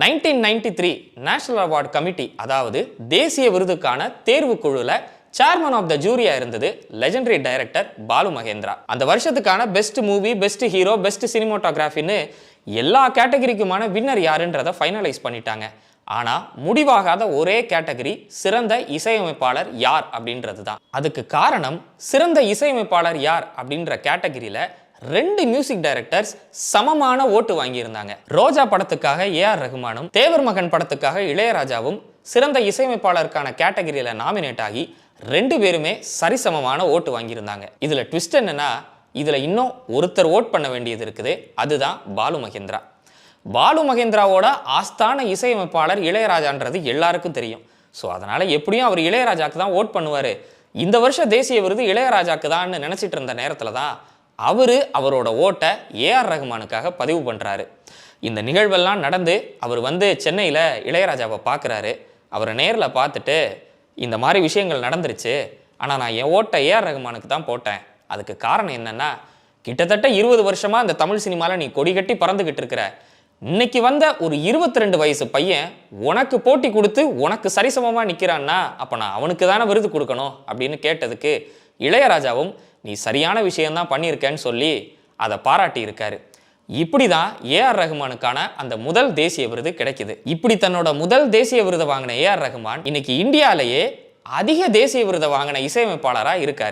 1993 national award committee, அதாவது தேசிய விருதுக்கான தேர்வு குழுல சேர்மன் ஆஃப் த ஜூரியா இருந்தது லெஜெண்டரி டைரக்டர் பாலு மகேந்திரா. அந்த வருஷத்துக்கான best movie, best hero, best சினிமாட்டோகிராஃபின்னு எல்லா கேட்டகரிக்குமான வின்னர் யாருன்றதை ஃபைனலைஸ் பண்ணிட்டாங்க. ஆனா முடிவாகாத ஒரே கேட்டகரி சிறந்த இசையமைப்பாளர் யார் அப்படின்றது தான். அதுக்கு காரணம், சிறந்த இசையமைப்பாளர் யார் அப்படின்ற கேட்டகரியில 2 மியூசிக் டைரக்டர்ஸ் சமமான ஓட்டு வாங்கியிருந்தாங்க. ரோஜா படத்துக்காக ஏஆர் ரஹ்மானும், தேவர் மகன் படத்துக்காக இளையராஜாவும் சிறந்த இசையமைப்பாளருக்கான கேட்டகரியில நாமினேட் ஆகி 2 பேருமே சரிசமமான ஓட்டு வாங்கியிருந்தாங்க. இதுல ட்விஸ்ட் என்னன்னா, இதுல இன்னும் ஒருத்தர் ஓட் பண்ண வேண்டியது இருக்குது. அதுதான் பாலு மகேந்திரா. பாலு மகேந்திராவோட ஆஸ்தான இசையமைப்பாளர் இளையராஜான்றது எல்லாருக்கும் தெரியும். ஸோ அதனால எப்படியும் அவர் இளையராஜாக்கு தான் ஓட் பண்ணுவார். இந்த வருஷம் தேசிய விருது இளையராஜாக்கு தான் நினைச்சிட்டு இருந்த நேரத்தில் தான் அவரோட ஓட்டை ஏஆர் ரஹ்மானுக்காக பதிவு பண்ணுறாரு. இந்த நிகழ்வெல்லாம் நடந்து அவர் சென்னையில் இளையராஜாவை பார்க்குறாரு. அவரை நேரில் பார்த்துட்டு, இந்த மாதிரி விஷயங்கள் நடந்துருச்சு, ஆனால் நான் என் ஓட்டை ஏஆர் ரஹ்மானுக்கு தான் போட்டேன். அதுக்கு காரணம் என்னன்னா, கிட்டத்தட்ட 20 வருஷமா இந்த தமிழ் சினிமாவில் நீ கொடி கட்டி பறந்துகிட்டு இருக்கிற, இன்னைக்கு வந்த ஒரு 22 வயசு பையன் உனக்கு போட்டி கொடுத்து உனக்கு சரிசமமாக நிற்கிறான்னா அப்போ நான் அவனுக்கு தானே விருது கொடுக்கணும் அப்படின்னு கேட்டதுக்கு இளையராஜாவும் நீ சரியான விஷயம்தான் பண்ணியிருக்கேன்னு சொல்லி அதை பாராட்டி இருக்காரு. இப்படி தான் ஏஆர் ரஹ்மானுக்கான அந்த முதல் தேசிய விருது கிடைக்குது. இப்படி தன்னோட முதல் தேசிய விருதை வாங்கின ஏஆர் ரஹ்மான் இன்னைக்கு இந்தியாவிலேயே அதிக தேசிய விருதை வாங்கின இசையமைப்பாளராக இருக்காரு.